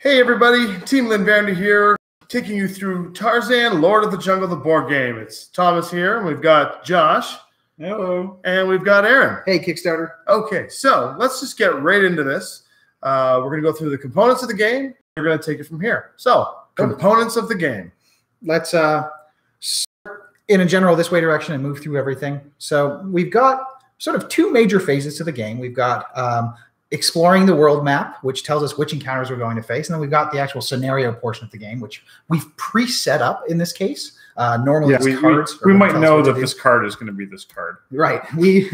Hey everybody, Team Linvander here, taking you through Tarzan, Lord of the Jungle, the board game. It's Thomas here, and we've got Josh. Hello. And we've got Aaron. Hey, Kickstarter. Okay, so let's just get right into this. We're going to go through the components of the game. We're going to take it from here. So, components of the game. Let's start in a general this way direction and move through everything. So we've got sort of two major phases to the game. We've got exploring the world map, which tells us which encounters we're going to face. And then we've got the actual scenario portion of the game, which we've pre-set up in this case. Normally it's cards. We might know that this card is going to be this card. Right. We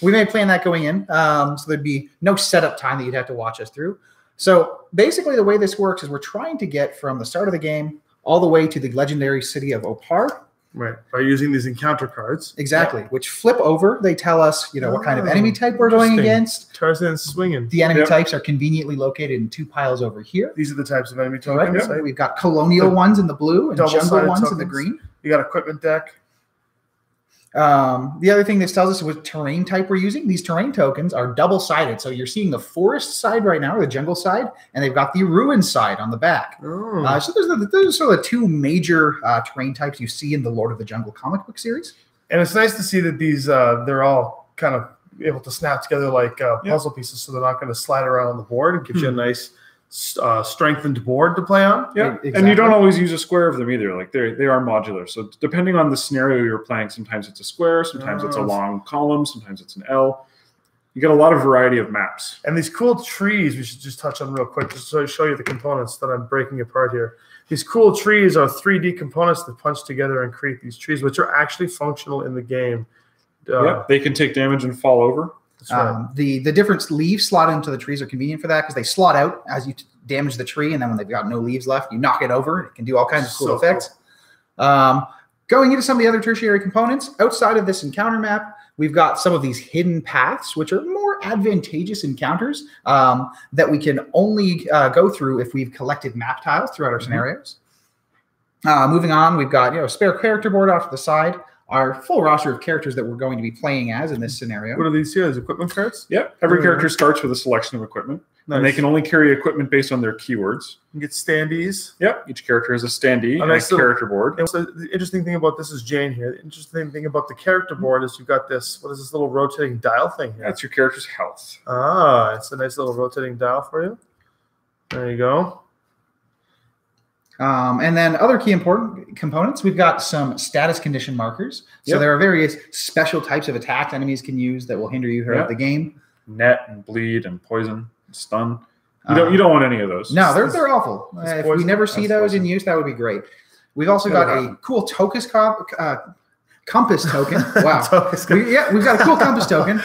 may plan that going in. So there'd be no setup time that you'd have to watch us through. So basically the way this works is we're trying to get from the start of the game all the way to the legendary city of Opar. Right, by using these encounter cards. Exactly, which flip over. They tell us, what kind of enemy type we're going against. Tarzan's swinging. The enemy types are convenently located in two piles over here. These are the types of enemy tokens. Right. We've got colonial ones in the blue and jungle ones in the green. You got equipment deck. The other thing this tells us is what terrain type we're using. These terrain tokens are double-sided. So you're seeing the forest side right now, or the jungle side, and they've got the ruin side on the back. Oh. So those are sort of the two major terrain types you see in the Lord of the Jungle comic book series. And it's nice to see that these they're all kind of able to snap together like puzzle pieces, so they're not going to slide around on the board. It gives you a nice strengthened board to play on. Yeah, exactly. And you don't always use a square of them either. Like they are modular. So depending on the scenario you're playing, sometimes it's a square, sometimes it's a long column, sometimes it's an L. You get a lot of variety of maps. And these cool trees, we should just touch on real quick, just to show you the components that I'm breaking apart here. These cool trees are 3D components that punch together and create these trees, which are actually functional in the game. Yeah, they can take damage and fall over. Right. The different leaves slot into the trees are convenient for that because they slot out as you damage the tree, and then when they've got no leaves left, you knock it over. It can do all kinds of cool effects. Going into some of the other tertiary components, outside of this encounter map, we've got some of these hidden paths, which are more advantageous encounters that we can only go through if we've collected map tiles throughout our scenarios. Moving on, we've got a spare character board off to the side. Our full roster of characters that we're going to be playing as in this scenario. What are these here? These equipment cards? Yep. Every character starts with a selection of equipment. Nice. And they can only carry equipment based on their keywords. You get standees. Yep. Each character has a standee and a character board. And so the interesting thing about this is Jane here. The interesting thing about the character board is you've got this, what is this little rotating dial thing here? That's your character's health. Ah, it's a nice little rotating dial for you. There you go. And then other key important components, we've got some status condition markers. So there are various special types of attacks enemies can use that will hinder you throughout the game. Net and bleed and poison and stun. You don't want any of those. No, they're awful. If we never see those in use, that would be great. We've also got a cool compass token. Wow. We've got a cool compass token.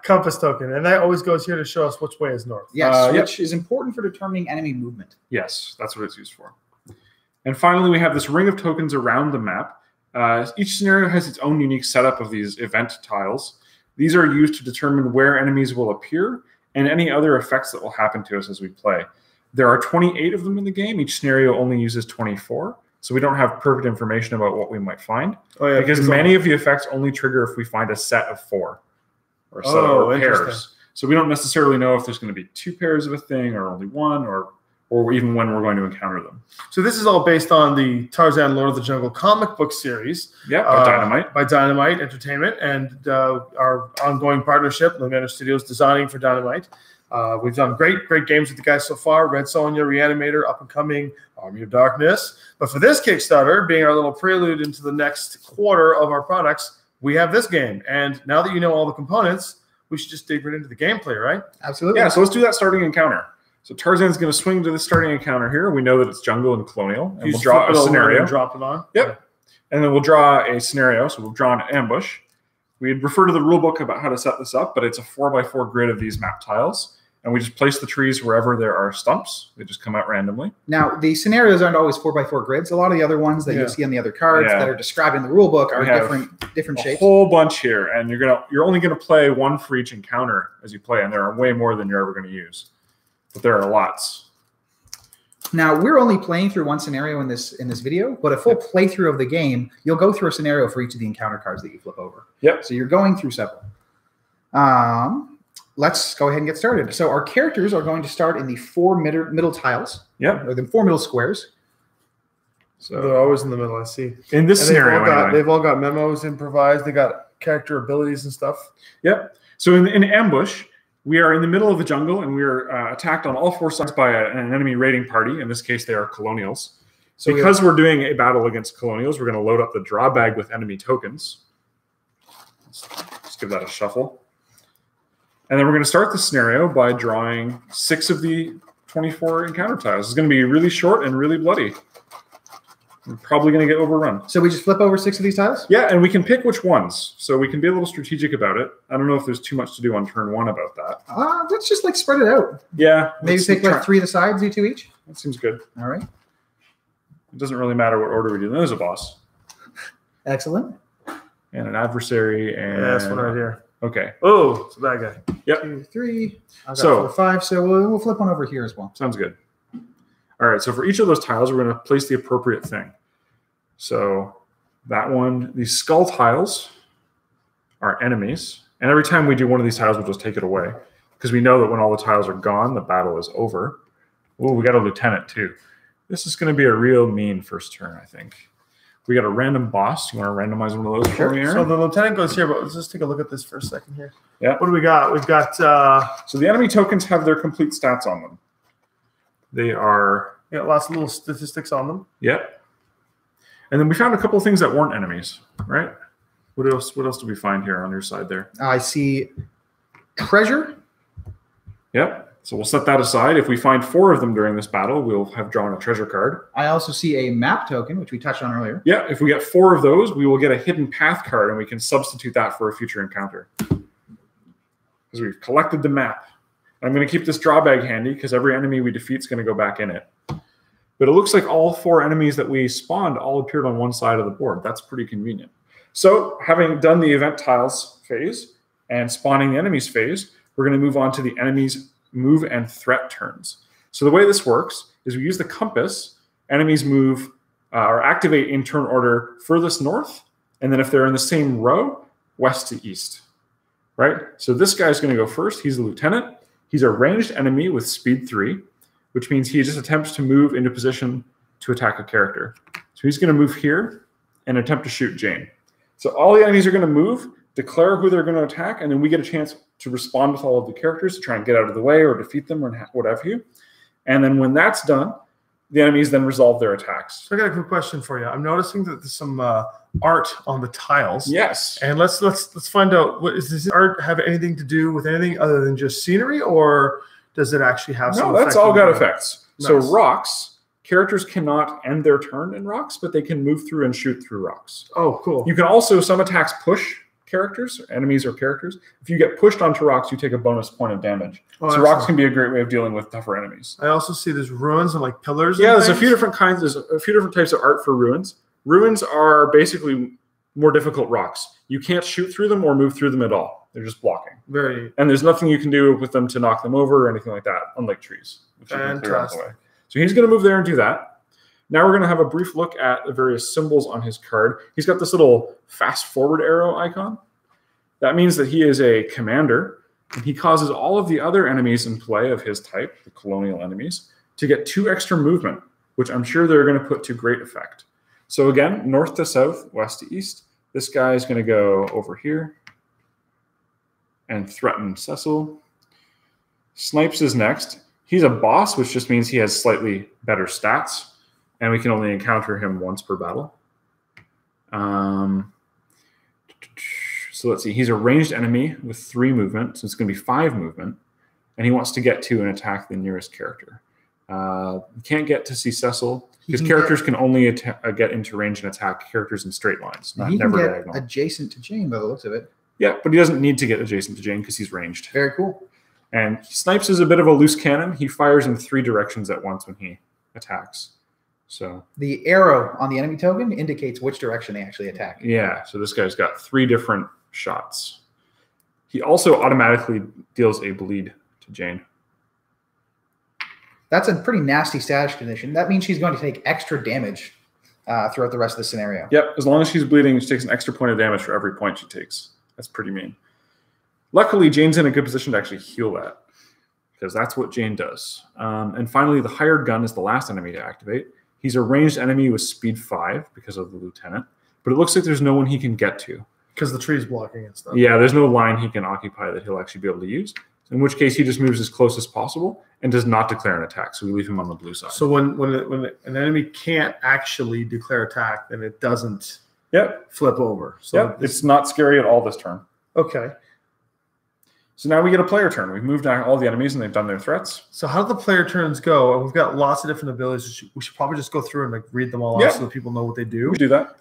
Compass token. And that always goes here to show us which way is north. Yes, which is important for determining enemy movement. Yes, that's what it's used for. And finally, we have this ring of tokens around the map. Each scenario has its own unique setup of these event tiles. These are used to determine where enemies will appear and any other effects that will happen to us as we play. There are 28 of them in the game. Each scenario only uses 24. So we don't have perfect information about what we might find. Because many of the effects only trigger if we find a set of 4 or a set of pairs. So we don't necessarily know if there's going to be 2 pairs of a thing or only 1 or even when we're going to encounter them. So this is all based on the Tarzan Lord of the Jungle comic book series. Yeah, by Dynamite. By Dynamite Entertainment and our ongoing partnership, Linvander Studios, designing for Dynamite. We've done great games with the guys so far. Red Sonja, Reanimator, Up and Coming, Army of Darkness. But for this Kickstarter, being our little prelude into the next quarter of our products, we have this game. And now that you know all the components, we should just dig right into the gameplay, right? Absolutely. Yeah, so let's do that starting encounter. So Tarzan's going to swing to the starting encounter here. We know that it's jungle and colonial. And we'll draw a scenario. And drop it on. Yep. And then we'll draw a scenario. So we'll draw an ambush. We'd refer to the rule book about how to set this up, but it's a 4x4 grid of these map tiles. And we just place the trees wherever there are stumps. They just come out randomly. Now, the scenarios aren't always 4x4 grids. A lot of the other ones that you see on the other cards that are described in the rule book are different shapes. A whole bunch here. And you're only going to play 1 for each encounter as you play. And there are way more than you're ever going to use. But there are lots. Now, we're only playing through one scenario in this video, but a full playthrough of the game, you'll go through a scenario for each of the encounter cards that you flip over. Yep. So you're going through several. Let's go ahead and get started. So our characters are going to start in the 4 middle tiles. Yep. Or the 4 middle squares. So they're always in the middle, I see. In this scenario, they've all got memos improvised. They got character abilities and stuff. Yep. So in ambush, we are in the middle of the jungle, and we are attacked on all 4 sides by an enemy raiding party. In this case, they are colonials. So because we're doing a battle against colonials, we're going to load up the draw bag with enemy tokens. Let's give that a shuffle. And then we're going to start the scenario by drawing 6 of the 24 encounter tiles. It's going to be really short and really bloody. We're probably going to get overrun. So we just flip over 6 of these tiles? Yeah, and we can pick which ones. So we can be a little strategic about it. I don't know if there's too much to do on turn 1 about that. Let's just like spread it out. Yeah. Maybe pick like 3 of the sides, you 2 each? That seems good. All right. It doesn't really matter what order we do. There's a boss. Excellent. And an adversary. And Yeah, that's one right here. Okay. Oh, it's a bad guy. Yep. 2, 3. I got So 4, 5. So we'll flip one over here as well. Sounds good. All right. So for each of those tiles, we're going to place the appropriate thing. So that one, these skull tiles are enemies. And every time we do one of these tiles, we'll just take it away. Because we know that when all the tiles are gone, the battle is over. Oh, we got a lieutenant too. This is going to be a real mean first turn, I think. We got a random boss. You want to randomize one of those for me, Aaron? So the lieutenant goes here, but let's just take a look at this for a second here. Yeah. What do we got? We've got... so the enemy tokens have their complete stats on them. They are... Yeah, lots of little statistics on them. Yep. And then we found a couple of things that weren't enemies, right? What else did we find here on your side there? I see treasure. Yep. So we'll set that aside. If we find 4 of them during this battle, we'll have drawn a treasure card. I also see a map token, which we touched on earlier. Yeah, if we get 4 of those, we will get a hidden path card, and we can substitute that for a future encounter. Because we've collected the map. I'm going to keep this drawbag handy, because every enemy we defeat is going to go back in it. But it looks like all 4 enemies that we spawned all appeared on one side of the board. That's pretty convenient. So having done the event tiles phase and spawning the enemies phase, we're going to move on to the enemies move and threat turns. So the way this works is we use the compass. Enemies move or activate in turn order furthest north, and then if they're in the same row, west to east, right? So this guy's going to go first. He's the lieutenant. He's a ranged enemy with speed 3, which means he just attempts to move into position to attack a character. So he's going to move here and attempt to shoot Jane. So all the enemies are going to move, declare who they're going to attack, and then we get a chance to respond with all of the characters to try and get out of the way or defeat them or what have you. And then when that's done, the enemies then resolve their attacks. So I got a quick question for you. I'm noticing that there's some art on the tiles. Yes. And let's find out, does this art have anything to do with anything other than just scenery, or does it actually have some No, that's all got effects. Nice. So rocks, characters cannot end their turn in rocks, but they can move through and shoot through rocks. Oh, cool. You can also, some attacks push characters, enemies or characters. If you get pushed onto rocks, you take a bonus point of damage. Oh, so rocks can be a great way of dealing with tougher enemies. I also see there's ruins and like pillars. Yeah, and there's a things. few different kinds. There's a few different types of art for ruins. Ruins are basically more difficult rocks. You can't shoot through them or move through them at all. They're just blocking. And there's nothing you can do with them to knock them over or anything like that, unlike trees. Which you can clear out the way. So he's going to move there and do that. Now we're going to have a brief look at the various symbols on his card. He's got this little fast forward arrow icon. That means that he is a commander, and he causes all of the other enemies in play of his type, the colonial enemies, to get 2 extra movement, which I'm sure they're going to put to great effect. So again, north to south, west to east. This guy is going to go over here and threaten Cecil. Snipes is next. He's a boss, which just means he has slightly better stats, and we can only encounter him once per battle. So let's see. He's a ranged enemy with 3 movement, so it's going to be 5 movement, and he wants to get to and attack the nearest character. You can't get to see Cecil because characters can only get into range and attack characters in straight lines, he can get adjacent to Jane by the looks of it. Yeah, but he doesn't need to get adjacent to Jane because he's ranged. Very cool. And Snipes is a bit of a loose cannon. He fires in 3 directions at once when he attacks. So the arrow on the enemy token indicates which direction they actually attack. Yeah, so this guy's got 3 different shots. He also automatically deals a bleed to Jane. That's a pretty nasty status condition. That means she's going to take extra damage throughout the rest of the scenario. Yep, as long as she's bleeding, she takes an extra point of damage for every point she takes. That's pretty mean. Luckily, Jane's in a good position to actually heal that. because that's what Jane does. And finally, the hired gun is the last enemy to activate. He's a ranged enemy with speed 5 because of the lieutenant, but it looks like there's no one he can get to. Because the tree's blocking and stuff. Yeah, there's no line he can occupy that he'll actually be able to use, in which case he just moves as close as possible and does not declare an attack, so we leave him on the blue side. So when an enemy can't actually declare attack, then it doesn't flip over. So it's not scary at all this turn. Okay. So now we get a player turn. We've moved down all the enemies and they've done their threats. So how do the player turns go? We've got lots of different abilities. We should probably just go through and like read them all out so that people know what they do. We do that.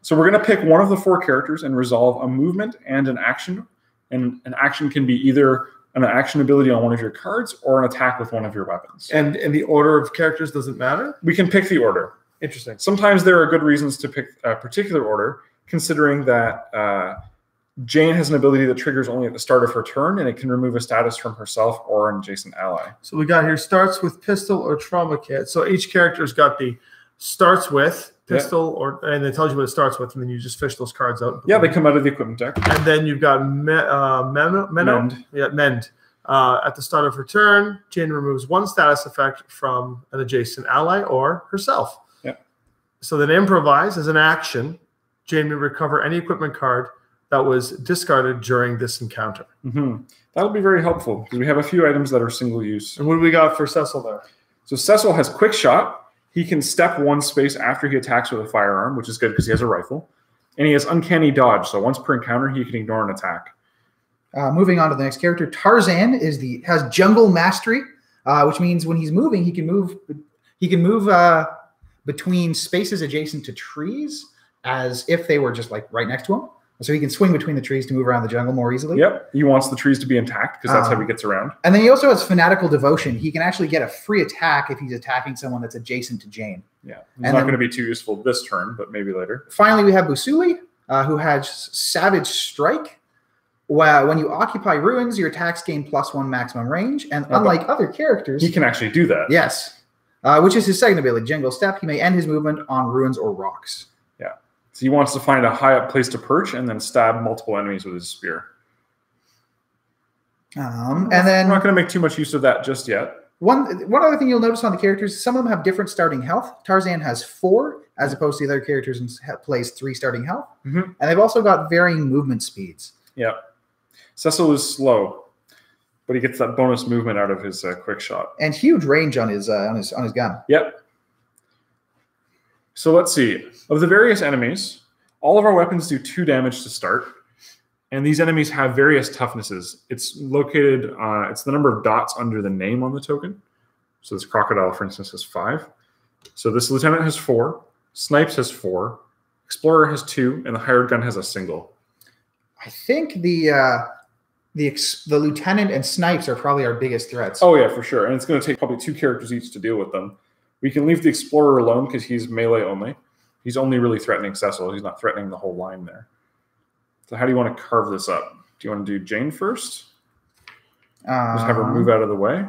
So we're going to pick one of the 4 characters and resolve a movement and an action. And an action can be either an action ability on one of your cards or an attack with one of your weapons. And the order of characters doesn't matter? We can pick the order. Interesting. Sometimes there are good reasons to pick a particular order, considering that Jane has an ability that triggers only at the start of her turn, and it can remove a status from herself or an adjacent ally. So we got here starts with pistol or trauma kit. So each character's got the starts with pistol, and it tells you what it starts with, and then you just fish those cards out. Yeah, they come out of the equipment deck. And then you've got Mend. Yeah, Mend. At the start of her turn, Jane removes 1 status effect from an adjacent ally or herself. Yeah. So then improvise as an action. Jane may recover any equipment card that was discarded during this encounter. Mm-hmm. That'll be very helpful because we have a few items that are single use. And what do we got for Cecil there? So Cecil has quick shot. He can step 1 space after he attacks with a firearm, which is good because he has a rifle. And he has uncanny dodge. So once per encounter, he can ignore an attack. Moving on to the next character, Tarzan has jungle mastery, which means when he's moving, he can move between spaces adjacent to trees as if they were just like right next to him. So he can swing between the trees to move around the jungle more easily. Yep. He wants the trees to be intact because that's how he gets around. And then he also has fanatical devotion. He can actually get a free attack if he's attacking someone that's adjacent to Jane. Yeah. He's not going to be too useful this turn, but maybe later. Finally, we have Busuli, who has savage strike. When you occupy ruins, your attacks gain +1 maximum range. And unlike other characters, he can actually do that. Yes. Which is his second ability, Jingle Step. He may end his movement on ruins or rocks. Yeah. So he wants to find a high up place to perch and then stab multiple enemies with his spear. And then we're not going to make too much use of that just yet. One other thing you'll notice on the characters, some of them have different starting health. Tarzan has 4, as opposed to the other characters and plays 3 starting health. Mm-hmm. And they've also got varying movement speeds. Yeah. Cecil is slow, but he gets that bonus movement out of his quick shot. And huge range on his gun. Yep. So let's see. Of the various enemies, all of our weapons do 2 damage to start. And these enemies have various toughnesses. It's located, it's the number of dots under the name on the token. So this crocodile, for instance, has 5. So this lieutenant has 4. Snipes has 4. Explorer has 2. And the hired gun has a single. I think the lieutenant and Snipes are probably our biggest threats. Oh, yeah, for sure. And it's going to take probably 2 characters each to deal with them. We can leave the Explorer alone because he's melee only. He's only really threatening Cecil. He's not threatening the whole line there. So how do you want to carve this up? Do you want to do Jane first? Just have her move out of the way?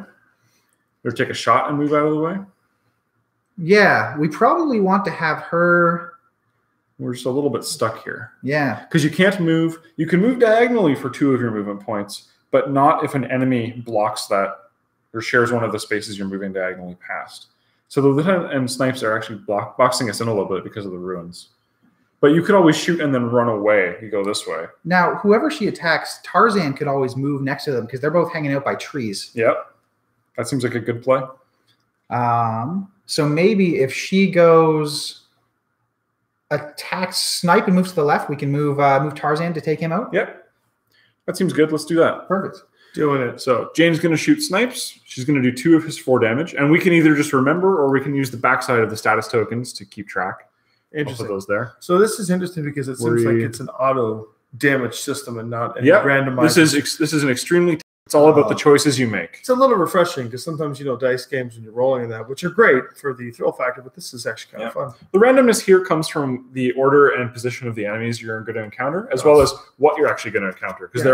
Or take a shot and move out of the way? Yeah, we probably want to have her... We're just a little bit stuck here. Yeah. Because you can't move. You can move diagonally for 2 of your movement points, but not if an enemy blocks that or shares one of the spaces you're moving diagonally past. So the lieutenant and Snipes are actually boxing us in a little bit because of the ruins. But you could always shoot and then run away. You go this way. Now, whoever she attacks, Tarzan could always move next to them because they're both hanging out by trees. Yep. That seems like a good play. So maybe if she goes... attacks Snipe and moves to the left, we can move Tarzan to take him out. Yep. That seems good. Let's do that. Perfect. Doing it. So Jane's going to shoot Snipes. She's going to do 2 of his 4 damage. And we can either just remember or we can use the backside of the status tokens to keep track. Interesting. Of those there. So this is interesting because it seems like it's an auto damage system and not any randomized. This is an extremely... It's all about the choices you make. It's a little refreshing because sometimes, dice games when you're rolling in that, which are great for the thrill factor, but this is actually kind of fun. The randomness here comes from the order and position of the enemies you're going to encounter, as well as what you're actually going to encounter. Because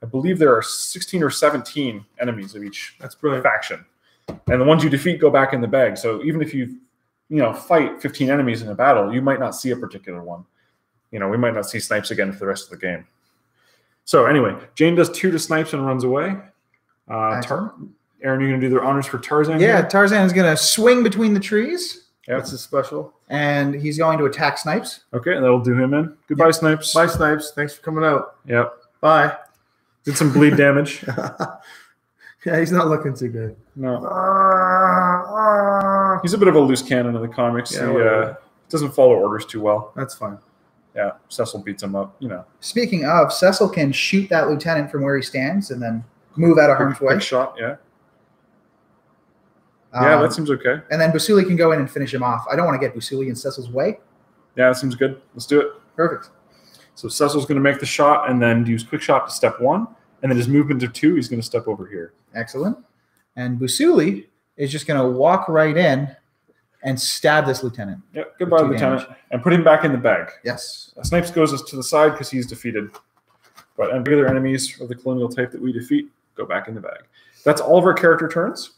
I believe there are 16 or 17 enemies of each faction. And the ones you defeat go back in the bag. So even if you fight 15 enemies in a battle, you might not see a particular one. We might not see Snipes again for the rest of the game. So anyway, Jane does 2 to Snipes and runs away. Excellent. Aaron, you're going to do the honors for Tarzan? Yeah, here? Tarzan is going to swing between the trees, That's a special. and he's going to attack Snipes. Okay, that'll do him in. Goodbye, Yep. Snipes. Bye, Snipes. Thanks for coming out. Yep. Bye. Did some bleed damage. Yeah, he's not looking too good. No. He's a bit of a loose cannon in the comics. Yeah, He whatever. doesn't follow orders too well. That's fine. Yeah, Cecil beats him up, you know. Speaking of, Cecil can shoot that lieutenant from where he stands and then move out of harm's way. Quick shot, yeah. Yeah, that seems okay. And then Busuli can go in and finish him off. I don't want to get Busuli in Cecil's way. Yeah, that seems good. Let's do it. Perfect. So Cecil's going to make the shot and then use quick shot to step 1. And then his movement to 2, he's going to step over here. Excellent. And Busuli is just going to walk right in and stab this lieutenant. Yep, goodbye, 2 Lieutenant. damage. And put him back in the bag. Yes. Snipes goes to the side because he's defeated. But regular enemies of the colonial type that we defeat go back in the bag. That's all of our character turns.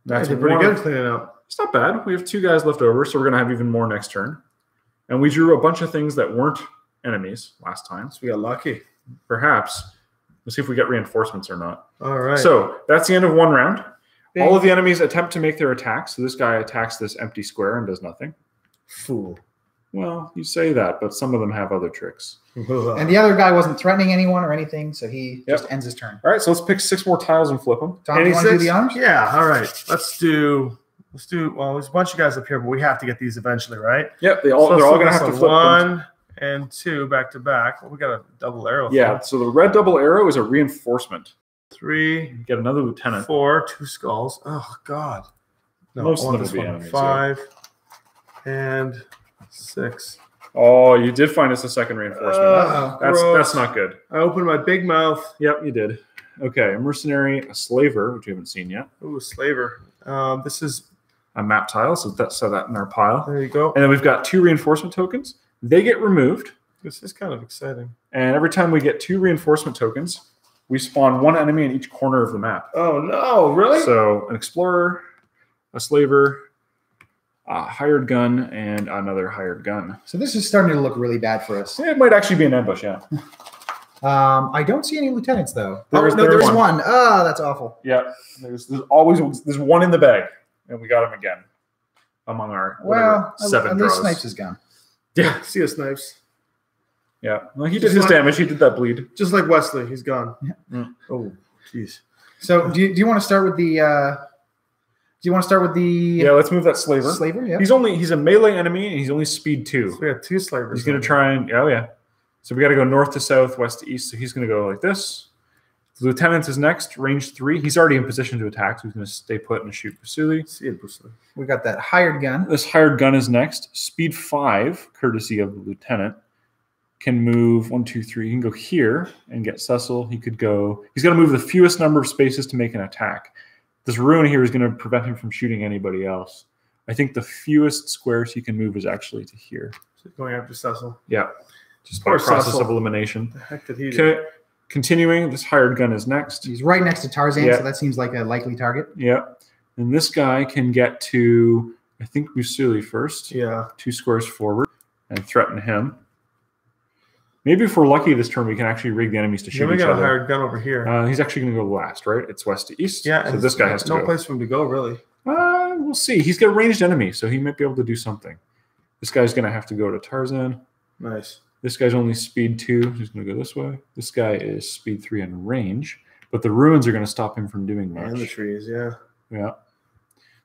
That's That's pretty one- good cleaning up. It's not bad. We have 2 guys left over, so we're going to have even more next turn. And we drew a bunch of things that weren't enemies last time. So we got lucky. Perhaps. Let's see if we get reinforcements or not. All right. So that's the end of 1 round. Big. All of the enemies attempt to make their attacks. So this guy attacks this empty square and does nothing. fool. Well, you say that, but some of them have other tricks. And the other guy wasn't threatening anyone or anything, so he Yep. just ends his turn. All right, so let's pick 6 more tiles and flip them. Tom, do you want to do the honors? Yeah. All right. Let's do. Well, there's a bunch of guys up here, but we have to get these eventually, right? Yep, they're So all let's going to look have at to some flip them. 1 and 2 back to back. Well, we got a double arrow. Yeah, so the red double arrow is a reinforcement. 3, You get another lieutenant. 4, 2 skulls. Oh God. No, Most I of want them this would be one. enemies, 5 and 6. Oh, you did find us a second reinforcement. That's gross. not good. I opened my big mouth. Yep, you did. Okay, a mercenary, a slaver, which we haven't seen yet. Ooh, slaver. This is. A map tile, so let's set that in our pile. There you go. And then we've got 2 reinforcement tokens. They get removed, This is kind of exciting. and every time we get 2 reinforcement tokens, we spawn 1 enemy in each corner of the map. Oh no! Really? So an explorer, a slaver, a hired gun, and another hired gun. So this is starting to look really bad for us. It might actually be an ambush, yeah. I don't see any lieutenants though. There's there's one. one. Oh, that's awful. Yeah, there's always 1 in the bag, and we got him again among our Well, whatever, 7 at draws. least Snipes is gone. Yeah. See you, Snipes. Yeah, well, he did Just his like- damage. He did that bleed. Just like Wesley, he's gone. Yeah. Oh, jeez. So do you want to start with the? Do you want to start with the Yeah, let's move that slaver. slaver? Yeah. He's a melee enemy, and he's only speed 2. So we got 2 slavers. He's going to try and So we got to go north to south, west to east. So he's going to go like this. The lieutenant is next, range 3. He's already in position to attack, so he's going to stay put and shoot Busuli. See you, Bruce Lee. We got that hired gun. This hired gun is next. Speed 5, courtesy of the lieutenant, can move 1, 2, 3. He can go here and get Cecil. He could go. He's got to move the fewest number of spaces to make an attack. This ruin here is going to prevent him from shooting anybody else. I think the fewest squares he can move is actually to here. So going after Cecil. Yeah, just by Poor process Cecil. of elimination. The heck did he do? Okay, continuing. This hired gun is next. He's right next to Tarzan, Yeah. so that seems like a likely target. Yeah, and this guy can get to I think Busuli first. Yeah. 2 squares forward and threaten him. Maybe if we're lucky this turn, we can actually rig the enemies to Then shoot we each got a other. hired gun over here. He's actually going to go last, right? It's west to east. Yeah. So and this guy has to no go. place for him to go, really. We'll see. He's got a ranged enemy, so he might be able to do something. This guy's going to have to go to Tarzan. Nice. This guy's only speed 2. He's going to go this way. This guy is speed 3 and range, but the ruins are going to stop him from doing And the much. trees, yeah. Yeah.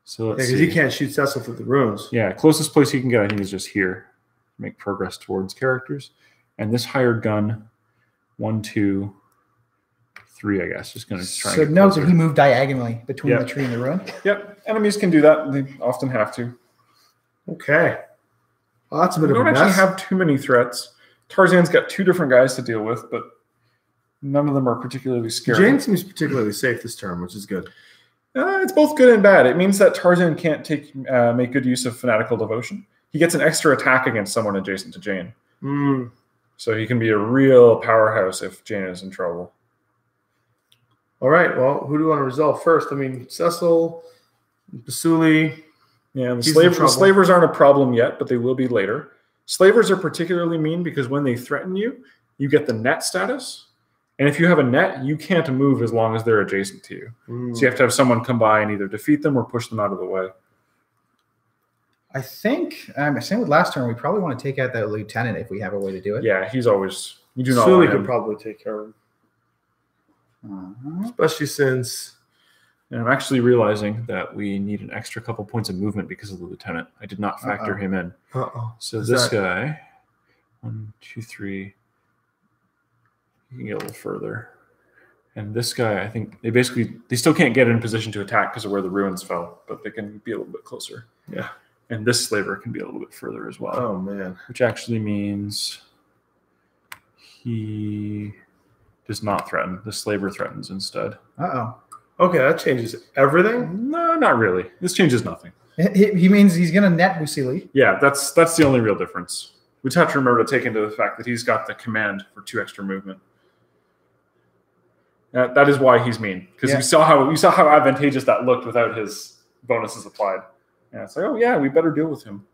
So Yeah, let's because see. he can't shoot Cecil through the ruins. Yeah, closest place he can get, I think, is just here. Make progress towards characters. And this hired gun, 1, 2, 3, I guess. Just going to try So and get note closer. that he moved diagonally between Yeah. the tree and the ruin. Yep, enemies can do that. They often have to. Okay. Well, that's a bit We of a don't actually mess. have too many threats. Tarzan's got 2 different guys to deal with, but none of them are particularly scary. Jane seems particularly safe this term, which is good. It's both good and bad. It means that Tarzan can't make good use of fanatical devotion. He gets an extra attack against someone adjacent to Jane. Mm. So he can be a real powerhouse if Jane is in trouble. All right. Well, who do you want to resolve first? I mean, Cecil, Busuli. Yeah, He's in trouble. the slavers aren't a problem yet, but they will be later. Slavers are particularly mean because when they threaten you, you get the net status, And if you have a net, you can't move as long as they're adjacent to you. So you have to have someone come by and either defeat them or push them out of the way. I think, same with last turn, we probably want to take out that lieutenant if we have a way to do it. Yeah, he's always... You do not Sully want him. could probably take care of him. Especially since... And I'm actually realizing that we need an extra couple points of movement because of the lieutenant. I did not factor him in. So this guy, 1, 2, 3, you can get a little further. And this guy, I think they still can't get in position to attack because of where the ruins fell, but they can be a little bit closer. Yeah. And this slaver can be a little bit further as well. Oh, man. Which actually means he does not threaten. The slaver threatens instead. Okay, that changes everything? No, not really. This changes nothing. He means he's going to net Busili. Yeah, that's the only real difference. We just have to remember to take into the fact that he's got the command for 2 extra movement. That is why he's mean, because you saw how advantageous that looked without his bonuses applied. Yeah, it's like, oh yeah, we better deal with him.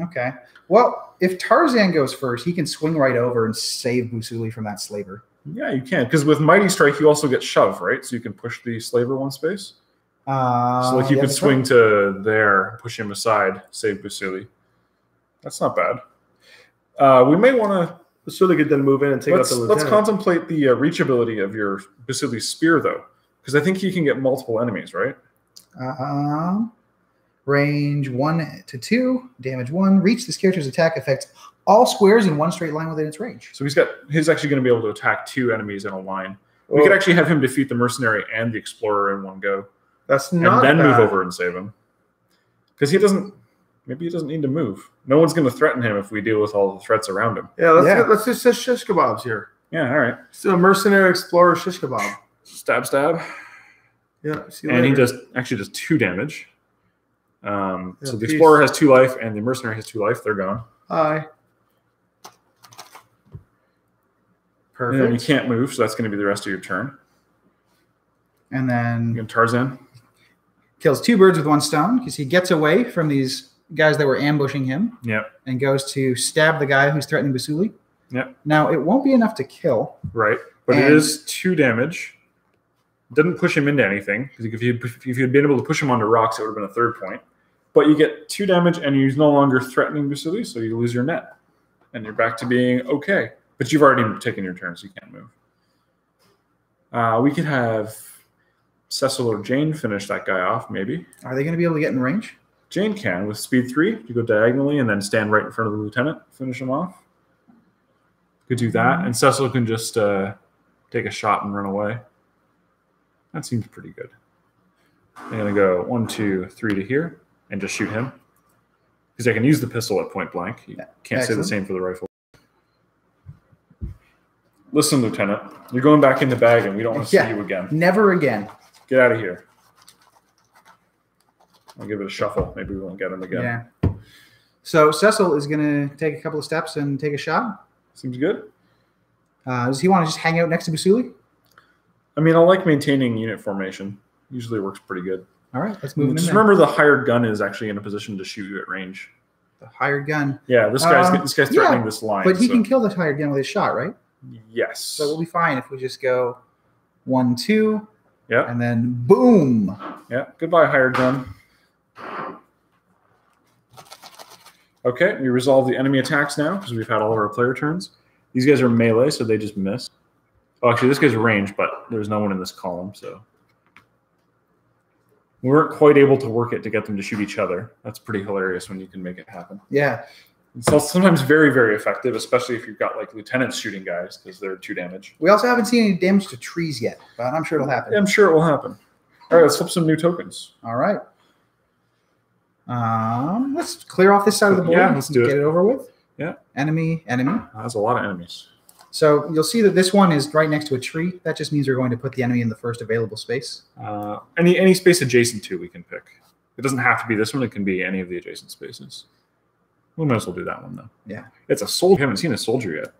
Okay. Well, if Tarzan goes first, he can swing right over and save Busuli from that slaver. Yeah, you can, because with Mighty Strike, you also get shove, right? So you can push the slaver 1 space. So like you could swing to there, push him aside, save Busili. That's not bad. We may want to... Busili could then move in and take out the lieutenant. Let's contemplate the reachability of your Busili spear, though, because I think he can get multiple enemies, right? Range 1 to 2, damage 1. Reach this character's attack affects all squares in 1 straight line within its range. So he's actually going to be able to attack 2 enemies in a line. We could actually have him defeat the mercenary and the explorer in one go. That's not and then bad. Move over and save him. Because maybe he doesn't need to move. No one's going to threaten him if we deal with all the threats around him. Yeah, let's just say shish kebabs here. Yeah, all right. So a mercenary explorer shish kebab. Stab, stab. Yeah, and he does 2 damage. So the explorer has 2 life and the mercenary has 2 life. They're gone. Hi. Perfect. And you can't move, so that's going to be the rest of your turn. And then Tarzan kills 2 birds with 1 stone because he gets away from these guys that were ambushing him. Yep. And goes to stab the guy who's threatening Busuli. Yep. Now, it won't be enough to kill. Right. But it is 2 damage. Didn't push him into anything, because if you had been able to push him onto rocks, it would have been a 3rd point. But you get 2 damage, and he's no longer threatening Busili, so you lose your net. And you're back to being okay. But you've already taken your turn, so you can't move. We could have Cecil or Jane finish that guy off, maybe. Are they going to be able to get in range? Jane can. With speed 3, you go diagonally and then stand right in front of the lieutenant, finish him off. Could do that. And Cecil can just take a shot and run away. That seems pretty good. I'm going to go 1, 2, 3 to here and just shoot him. Because I can use the pistol at point blank. You can't say the same for the rifle. Listen, Lieutenant, you're going back in the bag and we don't want to see you again. Never again. Get out of here. I'll give it a shuffle. Maybe we won't get him again. Yeah. So Cecil is going to take a couple of steps and take a shot. Seems good. Does he want to just hang out next to Busuli? I mean, I like maintaining unit formation. Usually works pretty good. All right, let's move in. Just remember the hired gun is actually in a position to shoot you at range. The hired gun. Yeah, this guy's threatening this line. But he can kill the hired gun with his shot, right? Yes. So we'll be fine if we just go 1, 2. Yeah. And then boom. Yeah. Goodbye, hired gun. Okay, we resolve the enemy attacks now because we've had all of our player turns. These guys are melee, so they just miss. Oh, actually, this guy's range, but there's no one in this column, so we weren't quite able to work it to get them to shoot each other. That's pretty hilarious when you can make it happen. Yeah. It's sometimes very, very effective, especially if you've got like lieutenants shooting guys because they're 2 damage. We also haven't seen any damage to trees yet, but I'm sure it'll happen. Yeah, I'm sure it will happen. All right, let's flip some new tokens. All right. Let's clear off this side of the board. Yeah, let's do it. Get it over with. Yeah. Enemy. That's a lot of enemies. So you'll see that this one is right next to a tree. That just means we're going to put the enemy in the first available space. Any space adjacent to we can pick. It doesn't have to be this one. It can be any of the adjacent spaces. We might as well do that one, though. Yeah. It's a soldier. We haven't seen a soldier yet.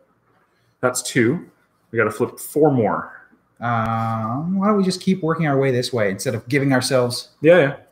That's 2. We got to flip 4 more. Why don't we just keep working our way this way instead of giving ourselves... Yeah.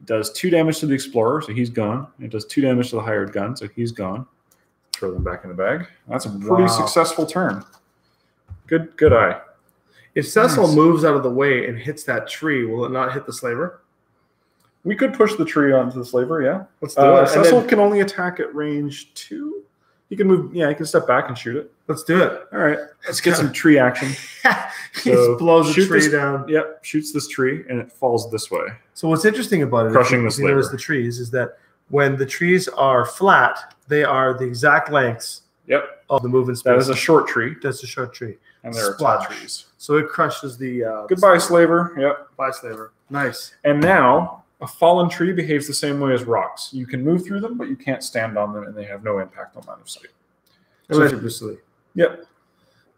It does 2 damage to the explorer, so he's gone. It does 2 damage to the hired gun, so he's gone. Throw them back in the bag. That's a pretty successful turn. Good eye. If Cecil moves out of the way and hits that tree, will it not hit the slaver? We could push the tree onto the slaver, yeah. Let's do it. Cecil can only attack at range 2. He can move, yeah, he can step back and shoot it. Let's do it. All right, let's get some tree action. He blows the tree down. Yep, shoots this tree, and it falls this way. So what's interesting about it, crushing the slaver. Notice the trees, is that when the trees are flat, they are the exact lengths of the movement space. That is a short tree. That's a short tree. And there are tall trees. So it crushes the... Goodbye, slaver. Yep. Bye, slaver. Nice. And now, a fallen tree behaves the same way as rocks. You can move through them, but you can't stand on them, and they have no impact on line of sight. Yep.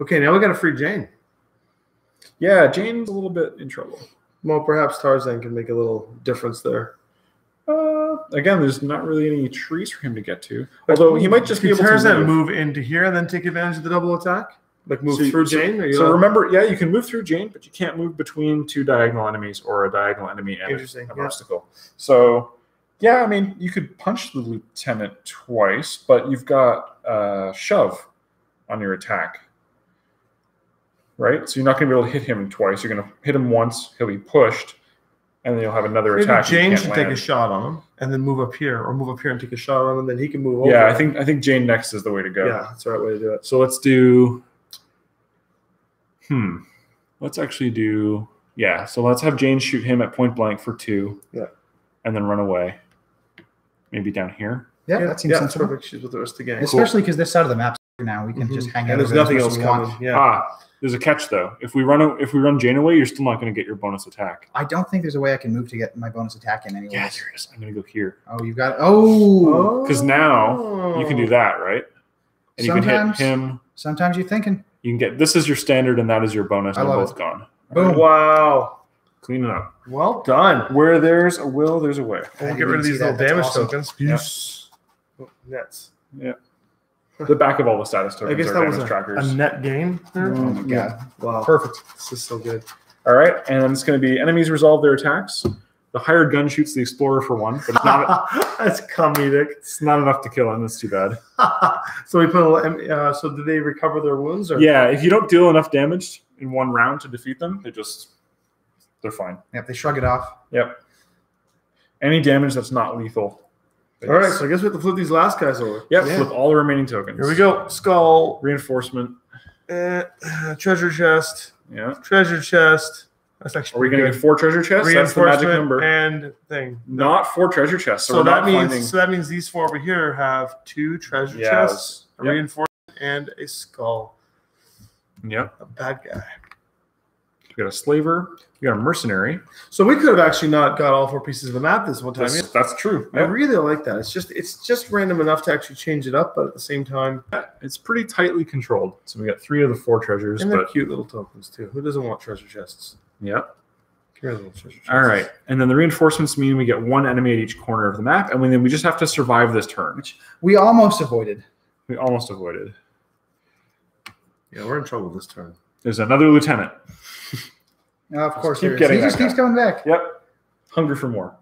Okay, now we got to free Jane. Yeah, Jane's a little bit in trouble. Well, perhaps Tarzan can make a little difference there. Again, there's not really any trees for him to get to. Although he might just be able to Tarzan move into here and then take advantage of the double attack? Like move through Jane? So remember, yeah, you can move through Jane, but you can't move between 2 diagonal enemies or a diagonal enemy and an obstacle. So, yeah, I mean, you could punch the lieutenant twice, but you've got shove on your attack. Right? So you're not going to be able to hit him twice. You're going to hit him once, he'll be pushed, and then you'll have another attack. Jane should take a shot on him and then move up here, or move up here and take a shot on him, and then he can move over. Yeah, I think Jane next is the way to go. Yeah, that's the right way to do it. So let's do... Let's actually do... Yeah, so let's have Jane shoot him at point blank for 2. Yeah. And then run away. Maybe down here. Yeah, that seems sensible. Perfect. She's with the rest of the game. Especially because this side of the map's now. We can just hang out. And there's nothing else coming. Yeah. There's a catch though. If we run Jane away, you're still not going to get your bonus attack. I don't think there's a way I can move to get my bonus attack in anyway. Yeah, there is. I'm going to go here. Oh, you got it. Oh. Because now you can do that, right? And you can hit him. Sometimes you're thinking. You can get, this is your standard and that is your bonus. And they're both gone. Boom. Wow. Clean it up. Well done. Where there's a will, there's a way. We'll get rid of these little damage tokens. Yes. Nets. Yeah. The back of all the status tokens I guess are that was damage trackers. a net gain. Oh my god. Wow. Perfect. This is so good. All right. And then it's going to be enemies resolve their attacks. The hired gun shoots the explorer for 1, but it's not. That's comedic. It's not enough to kill him. That's too bad. So we put. So do they recover their wounds? Or? Yeah. If you don't deal enough damage in 1 round to defeat them, they're fine. Yep. They shrug it off. Yep. Any damage that's not lethal. All right. So I guess we have to flip these last guys over. Yep. Yeah. Flip all the remaining tokens. Here we go. Skull. Reinforcement. Treasure chest. Yeah. Treasure chest. That's actually. Are we going to get 4 treasure chests? That's the magic number. And thing. Not 4 treasure chests. So that means these 4 over here have 2 treasure chests, a reinforcement, and a skull. Yep. A bad guy. We got a slaver. We got a mercenary. So we could have actually not got all 4 pieces of the map this one time. That's true. I really like that. It's just random enough to actually change it up, but at the same time, it's pretty tightly controlled. So we got 3 of the 4 treasures. And they're cute little tokens too. Who doesn't want treasure chests? Yep. Little treasure chests. All right. And then the reinforcements mean we get 1 enemy at each corner of the map, and then we just have to survive this turn. Which we almost avoided. Yeah, we're in trouble this turn. There's another lieutenant. Of course, keep getting he just keeps coming back. Yep. Hungry for more.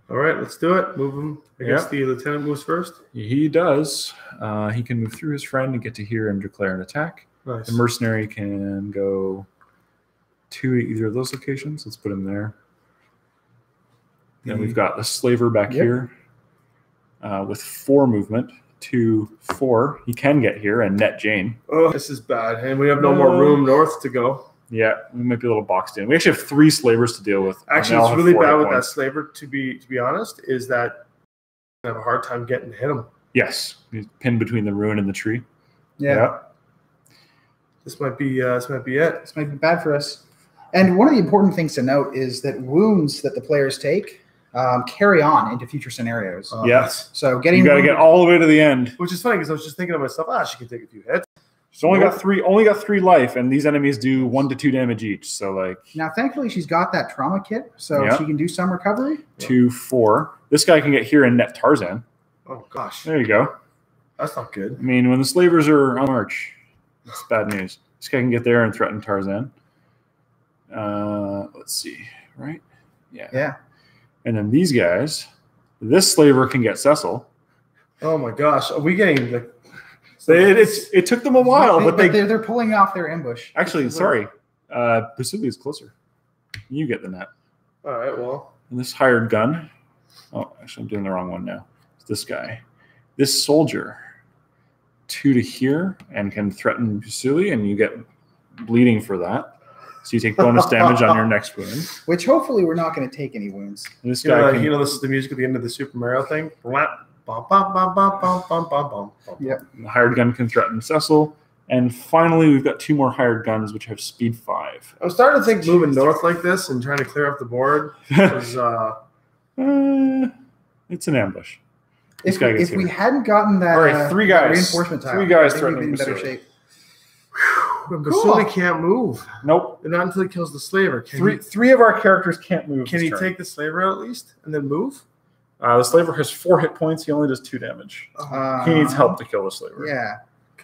All right, let's do it. Move him. I guess the lieutenant moves first. He does. He can move through his friend and get to here and declare an attack. Nice. The mercenary can go to either of those locations. Let's put him there. And we've got the slaver back here with 4 movement. 2, 4. He can get here and net Jane. Oh, this is bad. And we have no more room north to go. Yeah, we might be a little boxed in. We actually have 3 slavers to deal with. Actually, it's really bad with that slaver, to be honest, is that I have a hard time getting to hit him. Yes. He's pinned between the ruin and the tree. Yeah. This might be it. This might be bad for us. And one of the important things to note is that wounds that the players take carry on into future scenarios. Yes. So you got to get all the way to the end. Which is funny because I was just thinking to myself, she can take a few hits. She's only got 3 life, and these enemies do 1 to 2 damage each. So now, thankfully, she's got that trauma kit, so she can do some recovery. 2, 4. This guy can get here and net Tarzan. Oh gosh. There you go. That's not good. I mean, when the slavers are on march, it's bad news. This guy can get there and threaten Tarzan. Let's see. Right. Yeah. Yeah. And then these guys, this slaver can get Cecil. Oh my gosh, are we getting the? It took them a while, but they're pulling off their ambush. actually, sorry, Basili is closer. You get the net. All right, well, And this hired gun. Oh, actually, I'm doing the wrong one now. It's this guy. This soldier. 2 to here and can threaten Basili, and you get bleeding for that. So you take bonus damage on your next wound. Which hopefully we're not going to take any wounds. And this you guy know, this is the music at the end of the Super Mario thing. Bum, bum, bum, bum, bum, bum, bum, bum. Yep. the hired gun can threaten Cecil. And finally, we've got 2 more hired guns, which have speed 5. I was starting to think moving north like this and trying to clear up the board was. It's an ambush. If we hadn't gotten that, All right, 3 guys. reinforcement tile, 3 guys I think we'd threatening be in better Basili. shape. Basili can't move. Nope. Not until he kills the slaver. Three of our characters can't move. Can this he turn. take the slaver out at least and then move? The slaver has 4 hit points. He only does 2 damage. He needs help to kill the slaver. Yeah.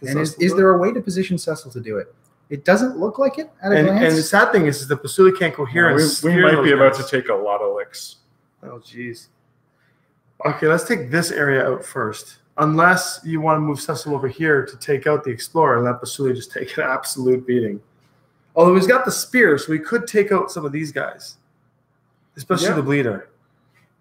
And is there a way to position Cecil to do it? It doesn't look like it at a glance. And the sad thing is that Basili can't go here. We might be about to take a lot of licks. Oh, jeez. Okay, let's take this area out first. Unless you want to move Cecil over here to take out the Explorer and let Basili just take an absolute beating. Although he's got the spear, so we could take out some of these guys. Especially the Bleeder.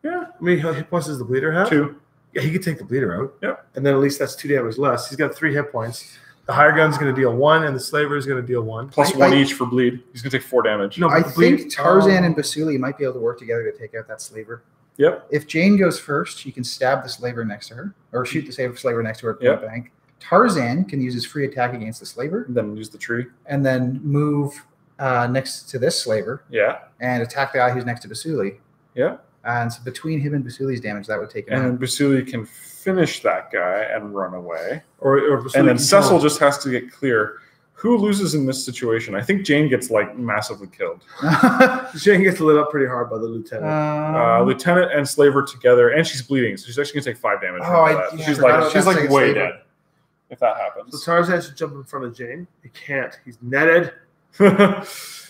Yeah. I mean, how many hit points does the Bleeder have? 2. Yeah, he could take the Bleeder out. Yep. And then at least that's 2 damage less. He's got 3 hit points. The higher gun's going to deal 1, and the slaver is going to deal 1. Plus 1 each for bleed. He's going to take 4 damage. No, I but bleed- think Tarzan and Basili might be able to work together to take out that slaver. Yep. If Jane goes first, she can stab the slaver next to her, or shoot the slaver next to her at Yep. point blank. Tarzan can use his free attack against the slaver, Then use the tree. and then move next to this slaver Yeah. and attack the guy who's next to Basili. Yeah. And so between him and Basili's damage, that would take him out. And Basili can finish that guy and run away. Or Basili And then can Cecil kill- just has to get clear. Who loses in this situation? I think Jane gets massively killed. Jane gets lit up pretty hard by the lieutenant. Lieutenant and slaver together, and she's bleeding, so she's actually gonna take 5 damage. Oh, from that. yeah, she's I forgot like about that way slaver. dead if that happens. So Tarzan should jump in front of Jane. He can't. He's netted.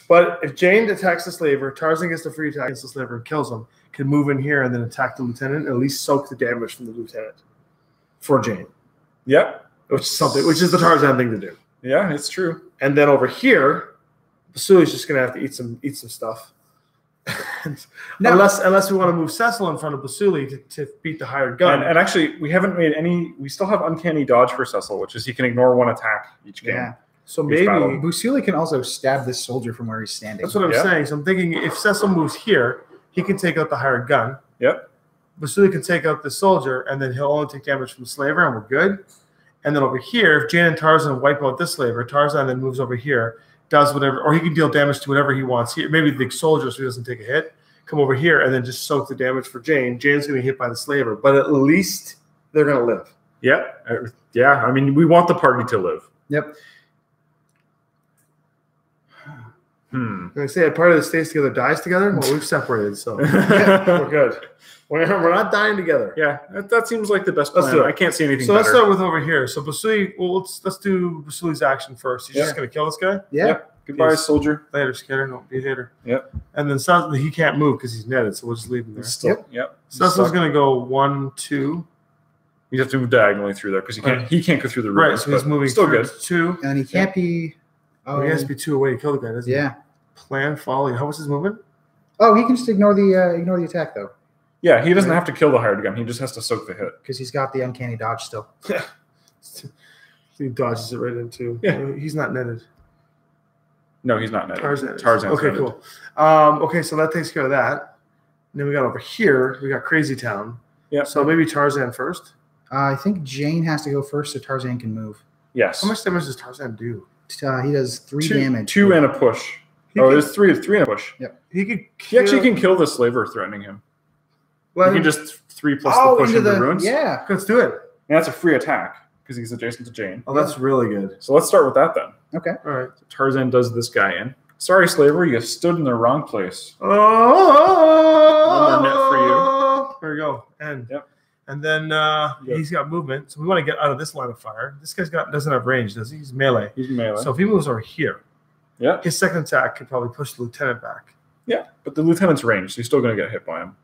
But if Jane attacks the slaver, Tarzan gets the free attack against the slaver and kills him. Can move in here and then attack the lieutenant, and at least soak the damage from the lieutenant for Jane, Yep. which is the Tarzan thing to do. Yeah, it's true. And then over here, Basili's just gonna have to eat some stuff. No. Unless we want to move Cecil in front of Basili to beat the hired gun. And actually, we haven't made any. We still have uncanny dodge for Cecil, which is he can ignore 1 attack each game. Yeah. So Each maybe battle. Basili can also stab this soldier from where he's standing. that's what I'm Yeah. saying. So I'm thinking if Cecil moves here, he can take out the hired gun. Yep. Basili can take out the soldier, and then he'll only take damage from the slaver, and we're good. And then over here, if Jane and Tarzan wipe out this slaver, Tarzan then moves over here, does whatever, or he can deal damage to whatever he wants here. Maybe the soldier, so he doesn't take a hit. Come over here and then just soak the damage for Jane. Jane's going to be hit by the slaver, but at least they're going to live. Yep. Yeah. I mean, we want the party to live. Yep. Like I say, a part of the stays together dies together. Well, we've separated, so we're good. We're not dying together. Yeah, that seems like the best Let's plan. do it. I can't see anything So better. let's start with over here. So Basili, well, let's do Basili's action first. He's just Yeah. going to kill this guy. Yeah. Yep. Goodbye, Yes. soldier. Later, Scatter. Don't be a hater. Yep. And then Cecil, he can't move because he's netted, so we'll just leave him there. Still, yep. Cecil's going to go 1, 2. You have to move diagonally through there because he can't go through the Right, ruins, so he's but moving still through good. 2. And he can't be. Oh, he has to be 2 away to kill the guy, doesn't he? Yeah. Plan, folly. How was his movement? Oh, he can just ignore the attack though, Yeah, he doesn't have to kill the hired gun. He just has to soak the hit. because he's got the uncanny dodge still. He dodges it right into. Yeah. He's not netted. No, he's not netted. Tarzan. is. Tarzan's Okay, netted. cool. Okay, so that takes care of that. And then we got over here, we got Crazy Town. Yeah. So maybe Tarzan first. I think Jane has to go first so Tarzan can move. Yes. How much damage does Tarzan do? He does 3 damage. 2 and a push. There's 3 and a push. He could He kill. actually can kill the slaver threatening him. Well, He can just 3 plus the push into the ruins. Yeah. let's do it. And that's a free attack because he's adjacent to Jane. Oh, that's really good. So let's start with that then. Okay. All right. Tarzan does this guy in. Sorry, slaver, you stood in the wrong place. Oh, One more net for you. There we go. And Yep. And then he's got movement, so we want to get out of this line of fire. This guy's doesn't have range, does he? He's melee. He's melee. So if he moves over here, yeah. his second attack could probably push the lieutenant back. Yeah, but the lieutenant's ranged, so you're still going to get hit by him.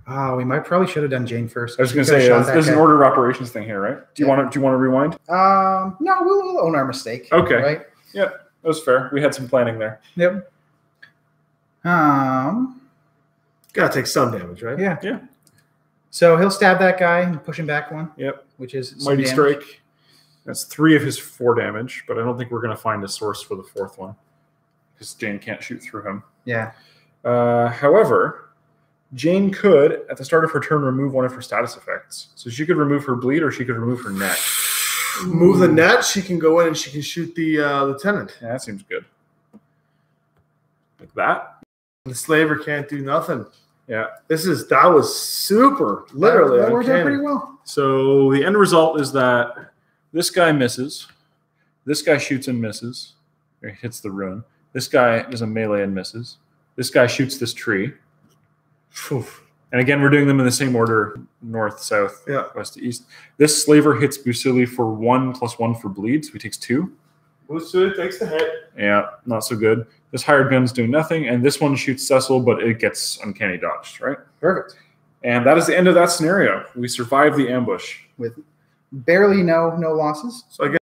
Oh, we probably should have done Jane first. I was going to say, there's an order of operations thing here, right? Do you want to rewind? No, we'll own our mistake. Okay. Right? Yeah, that was fair. We had some planning there. Yep. Gotta take some damage, right? Yeah. Yeah. So he'll stab that guy and push him back one. Yep. Which is Mighty Strike. That's 3 of his 4 damage, but I don't think we're going to find a source for the 4th one because Jane can't shoot through him. Yeah. However, Jane could, at the start of her turn, remove one of her status effects. So she could remove her bleed or she could remove her net. Move the net, she can go in and she can shoot the lieutenant. Yeah, that seems good. Like that. The slaver can't do nothing. Yeah. That was super, literally. That worked out pretty well. So the end result is that this guy misses. This guy shoots and misses. Or he hits the ruin. This guy does a melee and misses. This guy shoots this tree. Oof. And again, we're doing them in the same order, north, south, west to east. This slaver hits Busili for 1+1 for bleed, so he takes 2. Busili takes the hit. Yeah, not so good. This hired gun's doing nothing, and this one shoots Cecil, but it gets uncanny dodged, right? Perfect. And that is the end of that scenario. We survived the ambush. With barely no losses. So I guess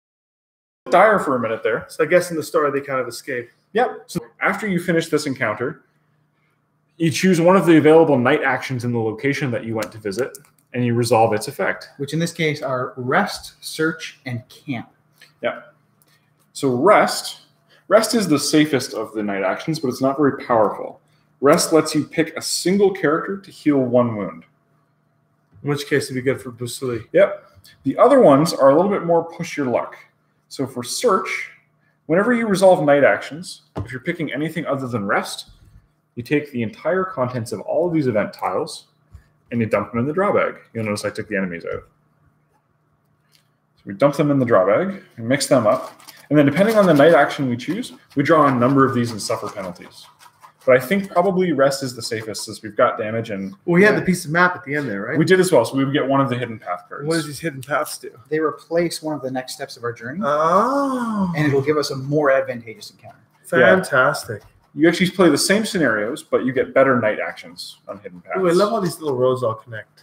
dire for a minute there. So I guess in the story they kind of escape. Yep. So after you finish this encounter, you choose one of the available night actions in the location that you went to visit, and you resolve its effect. Which in this case are rest, search, and camp. Yeah. So rest is the safest of the night actions, but it's not very powerful. Rest lets you pick a single character to heal 1 wound. In which case it'd be good for Busili. Yep. The other ones are a little bit more push your luck. So for search, whenever you resolve night actions, if you're picking anything other than rest, you take the entire contents of all of these event tiles and you dump them in the draw bag. You'll notice I took the enemies out. So we dump them in the draw bag and mix them up. And then depending on the night action we choose, we draw a number of these and suffer penalties. But I think probably rest is the safest since we've got damage and... Well, we had the piece of map at the end there, right? We did as well, so we would get one of the hidden path cards. What does these hidden paths do? They replace one of the next steps of our journey. Oh. And it'll give us a more advantageous encounter. Fantastic. Yeah. You actually play the same scenarios, but you get better night actions on hidden paths. Ooh, I love how these little roads all connect.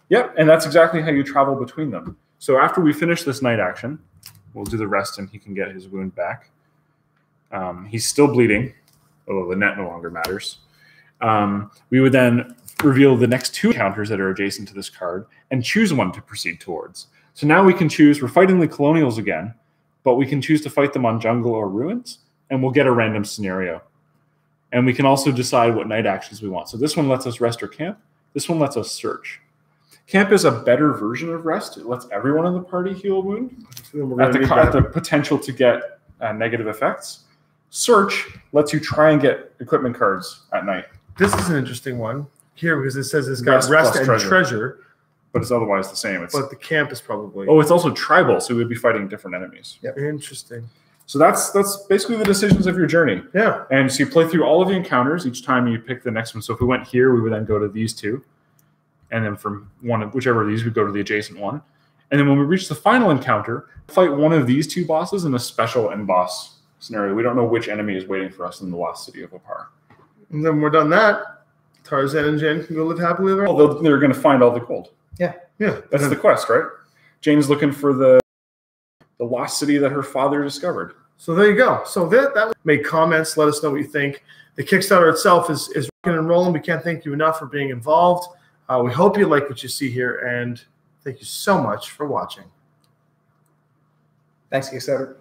Yep, and that's exactly how you travel between them. So after we finish this night action, we'll do the rest and he can get his wound back. He's still bleeding, although the net no longer matters. We would then reveal the next 2 encounters that are adjacent to this card and choose one to proceed towards. So now we can choose, we're fighting the colonials again, but we can choose to fight them on jungle or ruins, and we'll get a random scenario. And we can also decide what night actions we want. So this one lets us rest or camp. This one lets us search. Camp is a better version of rest. It lets everyone in the party heal a wound at the potential to get negative effects. Search lets you try and get equipment cards at night. This is an interesting one here because it says it's got rest and treasure. But it's otherwise the same. But the camp is probably... Oh, it's also tribal, so we would be fighting different enemies. Yep. Interesting. So that's basically the decisions of your journey. Yeah. And so you play through all of the encounters. Each time you pick the next one. So if we went here, we would then go to these 2. And then from whichever of these, we go to the adjacent one. And then when we reach the final encounter, fight one of these 2 bosses in a special end boss scenario. We don't know which enemy is waiting for us in the lost city of Opar. And then we're done that. Tarzan and Jane can go live happily ever after. Well, they're going to find all the gold. Yeah. Yeah. That's the quest, right? Jane's looking for the lost city that her father discovered. So there you go. So that make comments. Let us know what you think. The Kickstarter itself is rocking and rolling. We can't thank you enough for being involved. We hope you like what you see here, and thank you so much for watching. Thanks, Kickstarter.